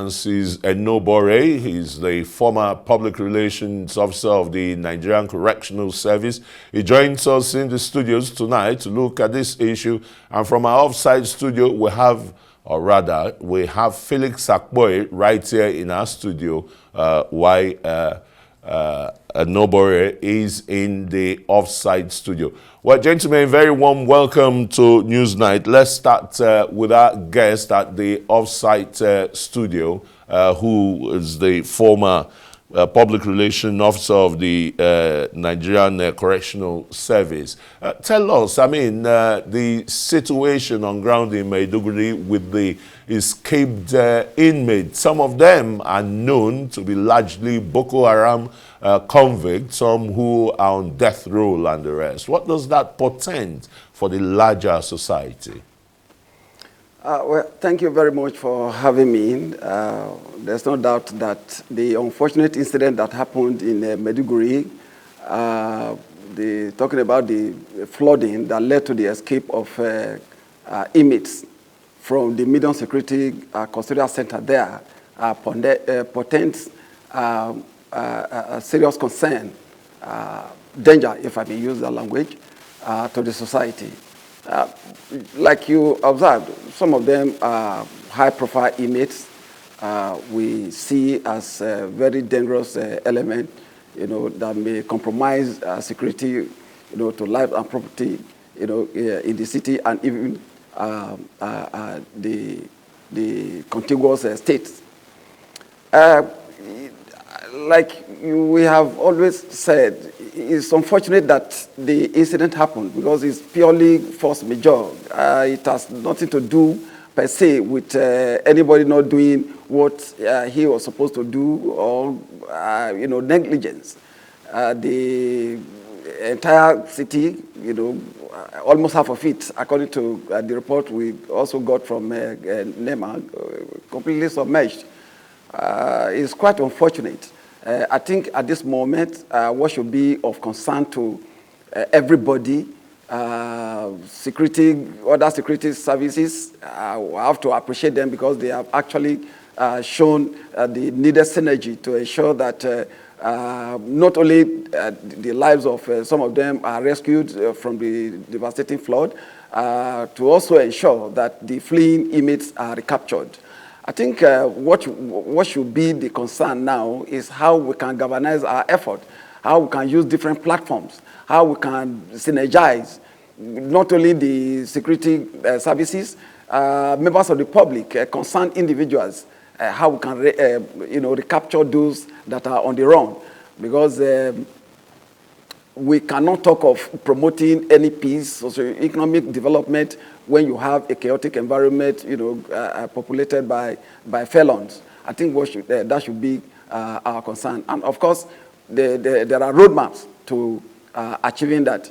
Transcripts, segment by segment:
Francis Enobore. He's the former public relations officer of the Nigerian Correctional Service. He joins us in the studios tonight to look at this issue. And from our offsite studio, we have Felix Akpoi right here in our studio, while Enobore is in the offsite studio. Well, gentlemen, very warm welcome to Newsnight. Let's start with our guest at the offsite studio, who is the former public relations officer of the Nigerian Correctional Service. Tell us, the situation on ground in Maiduguri with the escaped inmates. Some of them are known to be largely Boko Haram convicts, some who are on death row and the rest. What does that portend for the larger society? Well, thank you very much for having me in. There's no doubt that the unfortunate incident that happened in Maiduguri, talking about the flooding that led to the escape of inmates from the medium security custodial center there, portends a serious concern, danger, if I may use that language, to the society. Like you observed, some of them are high-profile inmates. We see as a very dangerous element, that may compromise security, to life and property, in the city and even the contiguous states. Like we have always said, it's unfortunate that the incident happened because it's purely force majeure. It has nothing to do per se with anybody not doing what he was supposed to do or negligence. The entire city, almost half of it, according to the report we also got from NEMA, completely submerged. It's quite unfortunate. I think at this moment, what should be of concern to everybody, security, other security services, we have to appreciate them because they have actually shown the needed synergy to ensure that not only the lives of some of them are rescued from the devastating flood, to also ensure that the fleeing inmates are recaptured. I think what should be the concern now is how we can galvanize our effort, how we can use different platforms, how we can synergize not only the security services, members of the public, concerned individuals, how we can recapture those that are on the run, because we cannot talk of promoting any peace, socioeconomic development when you have a chaotic environment, populated by felons. I think that should be our concern. And of course, there are roadmaps to achieving that.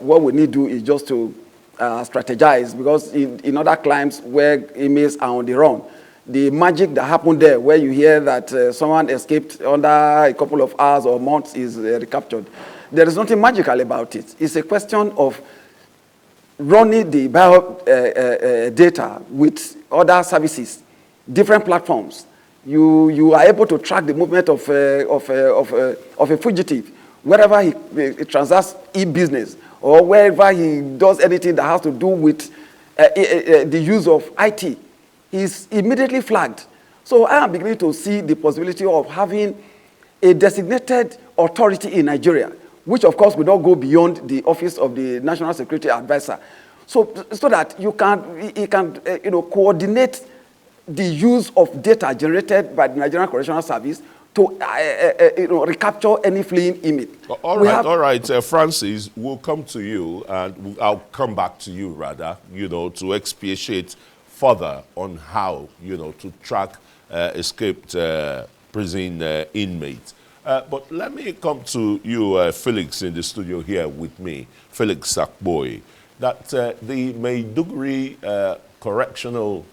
What we need to do is just to strategize, because in other climes where inmates are on the run, the magic that happened there, where you hear that someone escaped under a couple of hours or months is recaptured, there is nothing magical about it. It's a question of running the bio data with other services, different platforms. You are able to track the movement of a fugitive wherever he transacts e-business or wherever he does anything that has to do with the use of IT. He's immediately flagged. So I am beginning to see the possibility of having a designated authority in Nigeria, which of course will not go beyond the office of the National Security Advisor, so that he can coordinate the use of data generated by the Nigerian Correctional Service to recapture any fleeing inmate. All right, Francis, we'll come to you, and I'll come back to you rather, to expatiate further on how, to track escaped prison inmates. But let me come to you, Felix, in the studio here with me, Felix Akpoi, that the Maiduguri Correctional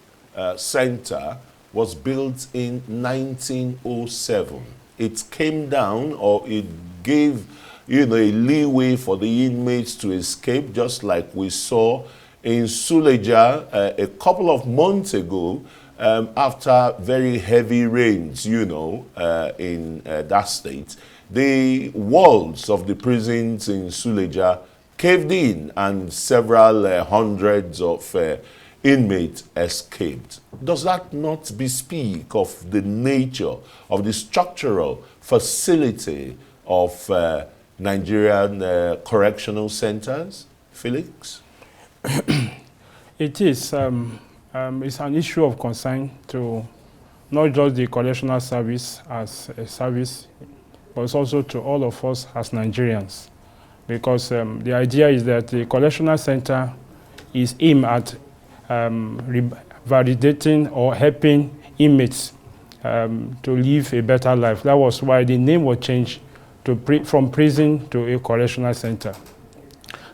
Center was built in 1907. It came down, or it gave, a leeway for the inmates to escape, just like we saw in Suleja a couple of months ago, after very heavy rains, you know, in that state, the walls of the prisons in Suleja caved in and several hundreds of inmates escaped. Does that not bespeak of the nature of the structural facility of Nigerian correctional centers, Felix? It is. It's an issue of concern to not just the correctional service as a service, but also to all of us as Nigerians. Because the idea is that the correctional center is aimed at validating or helping inmates to live a better life. That was why the name was changed to from prison to a correctional center.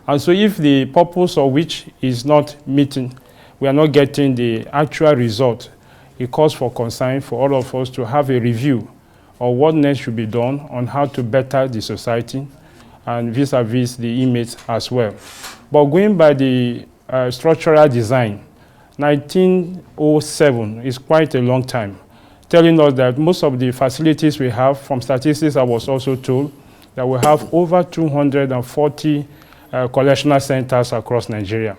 And so if the purpose of which is not meeting, we are not getting the actual result, it calls for concern for all of us to have a review of what next should be done on how to better the society and vis-a-vis the inmates as well. But going by the structural design, 1907 is quite a long time, telling us that most of the facilities we have, from statistics I was also told, that we have over 240 correctional centers across Nigeria.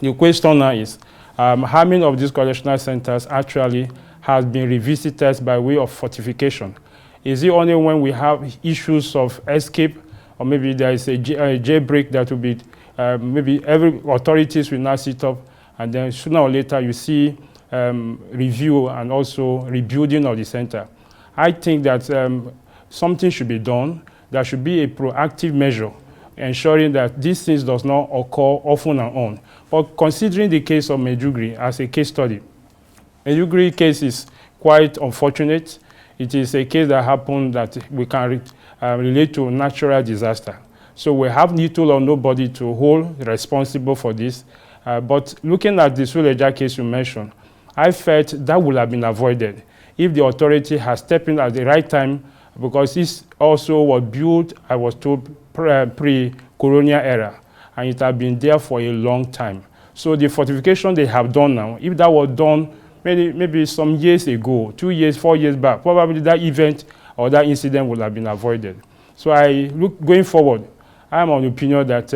The question now is, how many of these correctional centers actually has been revisited by way of fortification? Is it only when we have issues of escape, or maybe there is a jailbreak that will be, maybe every authorities will now sit up, and then sooner or later you see review and also rebuilding of the center? I think that something should be done. There should be a proactive measure ensuring that these things does not occur often and on. But considering the case of Maiduguri as a case study, Maiduguri case is quite unfortunate. It is a case that happened that we can relate to natural disaster. So we have little or nobody to hold responsible for this. But looking at the Suleja case you mentioned, I felt that would have been avoided if the authority has stepped in at the right time, because this also was built, I was told, pre-colonial era, and it had been there for a long time. So the fortification they have done now, if that was done maybe some years ago, 2 years, 4 years back, probably that event or that incident would have been avoided. So going forward, I am of the opinion that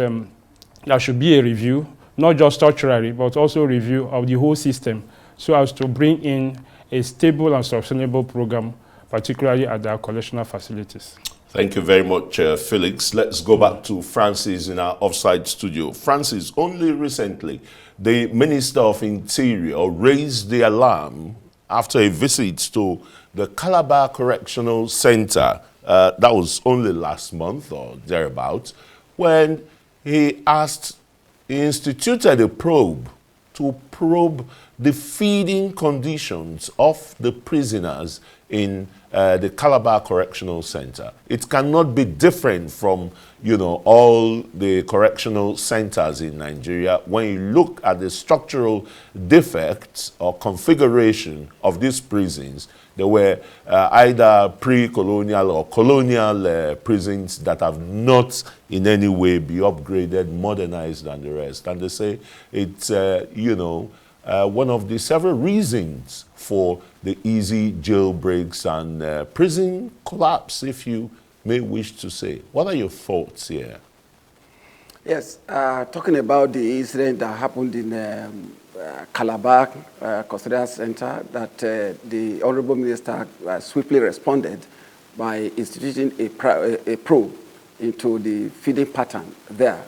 there should be a review, not just structurally, but also review of the whole system, so as to bring in a stable and sustainable program, particularly at our correctional facilities. Thank you very much, Felix. Let's go back to Francis in our offside studio. Francis, only recently, the Minister of Interior raised the alarm after a visit to the Calabar Correctional Center. That was only last month or thereabouts, when he instituted a probe to probe the feeding conditions of the prisoners in the Calabar Correctional Center. It cannot be different from, you know, all the correctional centers in Nigeria. When you look at the structural defects or configuration of these prisons, they were either pre-colonial or colonial prisons that have not in any way been upgraded, modernized, and the rest. And they say it's, you know, one of the several reasons for the easy jailbreaks and prison collapse, if you may wish to say. What are your thoughts here? Yes, talking about the incident that happened in Calabar Custodial Center, that the Honorable Minister swiftly responded by instituting a probe into the feeding pattern there.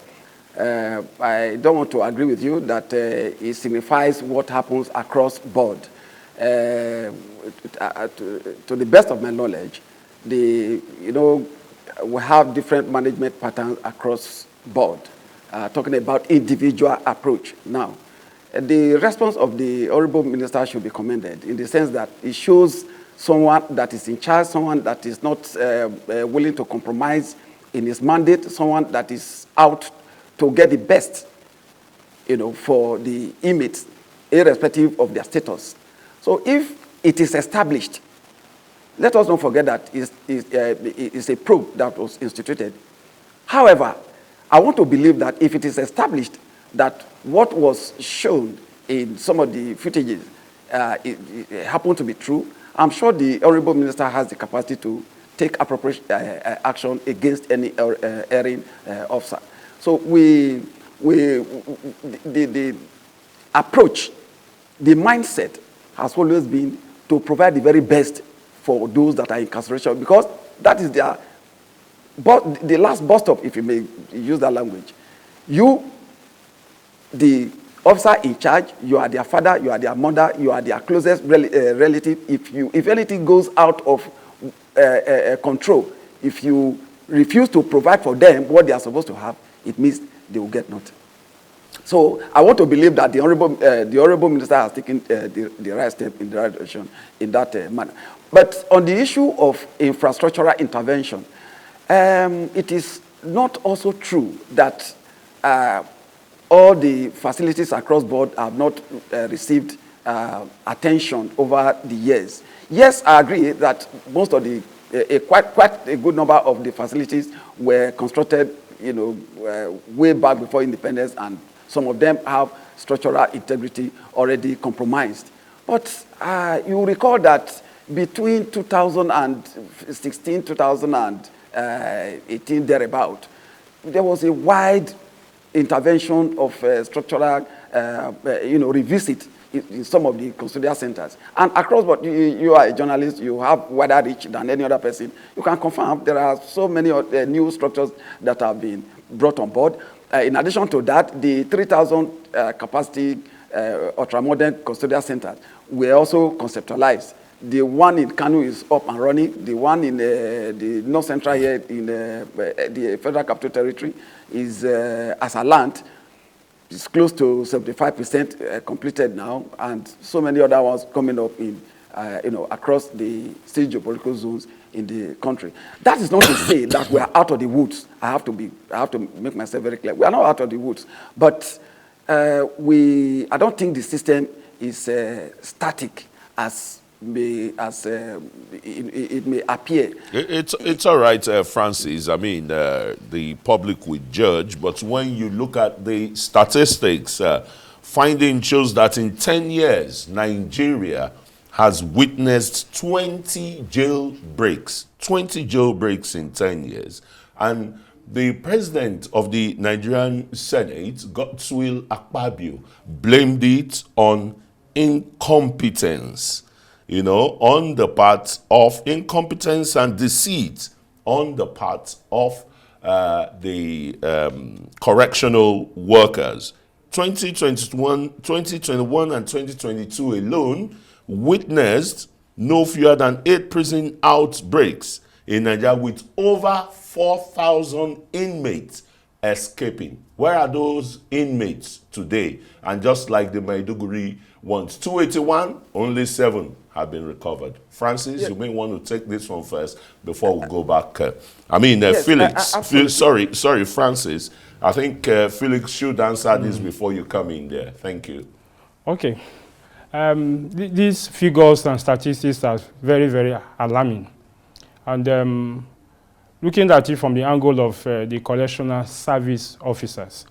I don't want to agree with you that it signifies what happens across board. To the best of my knowledge, we have different management patterns across board, talking about individual approach. Now, the response of the Honorable Minister should be commended in the sense that it shows someone that is in charge, someone that is not willing to compromise in his mandate, someone that is out to get the best, for the inmates, irrespective of their status. So if it is established, let us not forget that it's a probe that was instituted. However, I want to believe that if it is established that what was shown in some of the footages it happened to be true, I'm sure the Honorable Minister has the capacity to take appropriate action against any erring officer. So the approach, the mindset has always been to provide the very best for those that are in incarceration, because that is their, but the last bus stop, if you may use that language. You, the officer in charge, you are their father, you are their mother, you are their closest relative. If anything goes out of control, if you refuse to provide for them what they are supposed to have, it means they will get nothing. So I want to believe that the Honorable Minister has taken the right step in the right direction in that manner. But on the issue of infrastructural intervention, it is not also true that all the facilities across board have not received attention over the years. Yes, I agree that most of the, quite a good number of the facilities were constructed, way back before independence, and some of them have structural integrity already compromised. But you recall that between 2016, 2018, thereabout, there was a wide intervention of structural, revisit in some of the custodial centers. And across, but you are a journalist, you have wider reach than any other person. You can confirm there are so many new structures that have been brought on board. In addition to that, the 3,000 capacity ultra-modern custodial centers were also conceptualized. The one in Kanu is up and running. The one in the North Central here in the Federal Capital Territory is Asalant. It's close to 75% completed now, and so many other ones coming up in, across the state geopolitical zones in the country. That is not to say that we are out of the woods. I have to make myself very clear. We are not out of the woods, but I don't think the system is static as it may appear. It's all right, Francis. I mean, the public will judge, but when you look at the statistics, finding shows that in 10 years, Nigeria has witnessed 20 jailbreaks. 20 jailbreaks in 10 years. And the president of the Nigerian Senate, Godswill Akpoi, blamed it on incompetence. On the part of incompetence and deceit on the part of the correctional workers. 2021 and 2022 alone witnessed no fewer than 8 prison outbreaks in Nigeria, with over 4,000 inmates escaping. Where are those inmates today? And just like the Maiduguri ones, 281, only 7 have been recovered. Francis, you may want to take this one first before we go back. Yes, Felix, sorry, Francis. I think Felix should answer this before you come in there. Thank you. Okay. These figures and statistics are very, very alarming. And looking at it from the angle of the correctional service officers,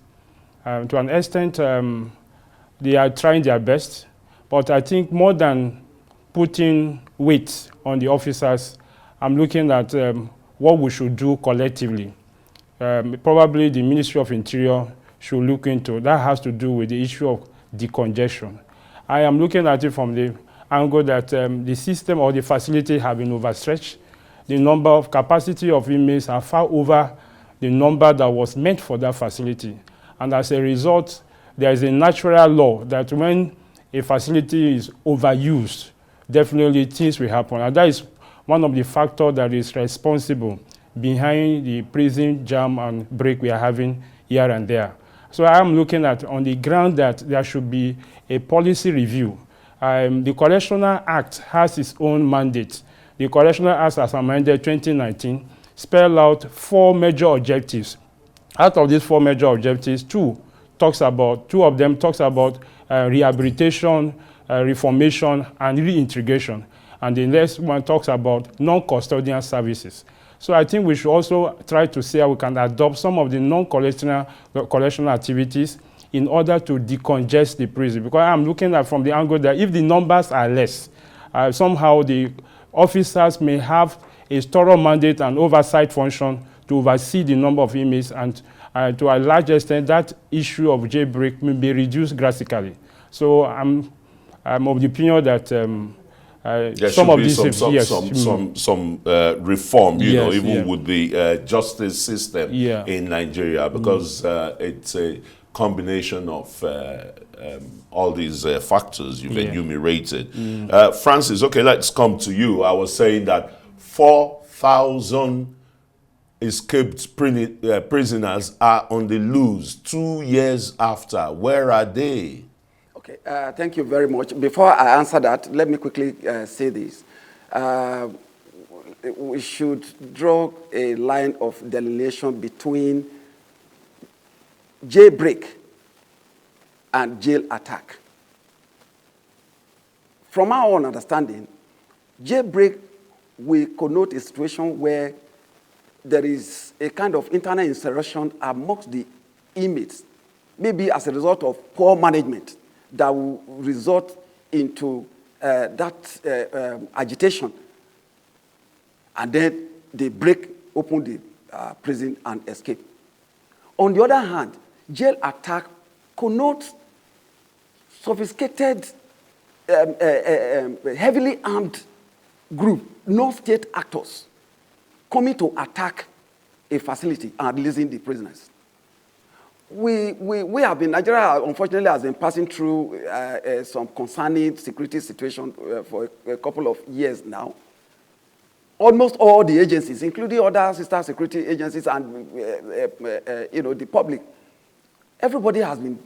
to an extent, they are trying their best, but I think more than putting weight on the officers, I'm looking at what we should do collectively. Probably the Ministry of Interior should look into. That has to do with the issue of decongestion. I am looking at it from the angle that the system or the facility have been overstretched. The number of capacity of inmates are far over the number that was meant for that facility. And as a result, there is a natural law that when a facility is overused, definitely things will happen. And that is one of the factors that is responsible behind the prison jam and break we are having here and there. So I am looking at on the ground that there should be a policy review. The Correctional Act has its own mandate. The Correctional Act, as amended 2019, spelled out 4 major objectives. Out of these 4 major objectives, 2 of them talks about rehabilitation, reformation, and reintegration. And the next one talks about non-custodial services. So I think we should also try to see how we can adopt some of the non-correctional activities in order to decongest the prison. Because I'm looking at from the angle that if the numbers are less, somehow the officers may have a thorough mandate and oversight function to oversee the number of inmates, and to a large extent, that issue of jailbreak may be reduced drastically. So I'm of the opinion that there some should of be these some reform, you know, Yes, even yeah. with the justice system Yeah. in Nigeria, because it's a combination of all these factors you've enumerated. Francis, okay, let's come to you. I was saying that 4,000 escaped prisoners are on the loose 2 years after. Where are they? Okay, thank you very much. Before I answer that, let me quickly say this. We should draw a line of delineation between jailbreak and jail attack. From our own understanding, jailbreak will connote a situation where there is a kind of internal insurrection amongst the inmates, maybe as a result of poor management that will result into agitation, and then they break open the prison and escape. On the other hand, jail attack connotes sophisticated, heavily armed group, no state actors, coming to attack a facility and releasing the prisoners. We have been, Nigeria unfortunately has been passing through some concerning security situation for a couple of years now. Almost all the agencies, including other sister security agencies and the public, everybody has been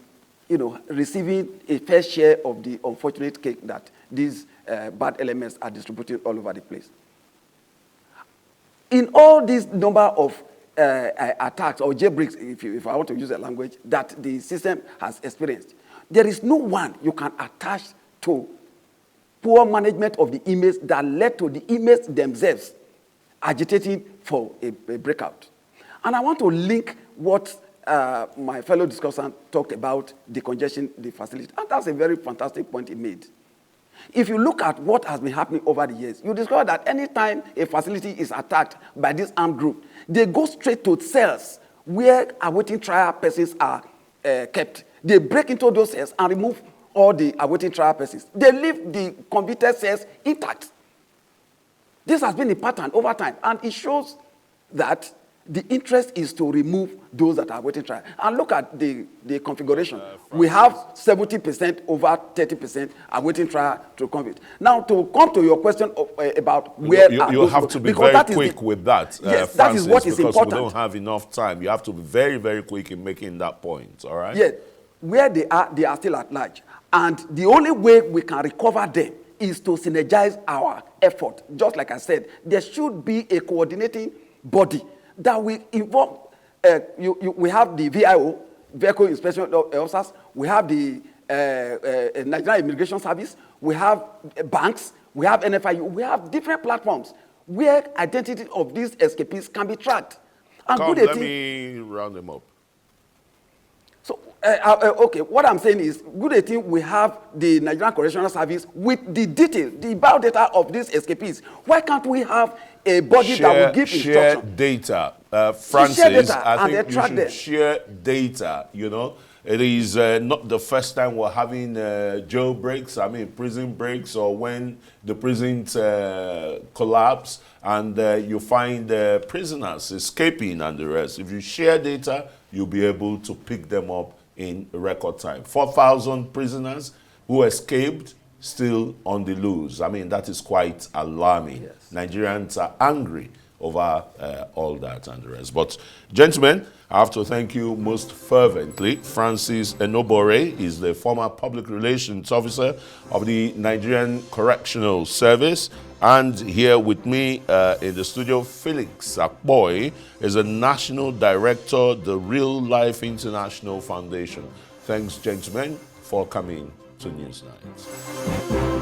receiving a fair share of the unfortunate cake that these bad elements are distributing all over the place. In all this number of attacks or jailbreaks, if I want to use a language, that the system has experienced, there is no one you can attach to poor management of the inmates that led to the inmates themselves agitating for a breakout. And I want to link what my fellow discussant talked about, decongestion the facility. And that's a very fantastic point he made. If you look at what has been happening over the years, you discover that anytime a facility is attacked by this armed group, they go straight to cells where awaiting trial persons are kept. They break into those cells and remove all the awaiting trial persons. They leave the convicted cells intact. This has been a pattern over time, and it shows that the interest is to remove those that are awaiting trial. And look at the configuration. We have 70% over 30% awaiting trial to convict. Now, to come to your question about where you have to be very quick with that, yes, Francis, that is what is because important. we don't have enough time. You have to be very, very quick in making that point, all right? Yes, where they are still at large. And the only way we can recover them is to synergize our effort. Just like I said, there should be a coordinating body that will involve, we have the VIO, Vehicle Inspection Officers, we have the Nigerian Immigration Service, we have banks, we have NFIU, we have different platforms where identity of these escapees can be tracked. And Let me round them up. So, okay, what I'm saying is, good 18, we have the Nigerian Correctional Service with the detail, the biodata of these escapees. Why can't we have a body that will give instruction? Share data. Francis, data I think and you track should them. share data, you know. It is not the first time we're having jailbreaks, I mean prison breaks, or when the prisons collapse and you find prisoners escaping and the rest. If you share data, you'll be able to pick them up in record time. 4,000 prisoners who escaped still on the loose. I mean, that is quite alarming. Yes. Nigerians are angry over all that and the rest. But, gentlemen, I have to thank you most fervently. Francis Enobore is the former public relations officer of the Nigerian Correctional Service. And here with me in the studio, Felix Akpoi is a national director, the Real Life International Foundation. Thanks, gentlemen, for coming to Newsnight.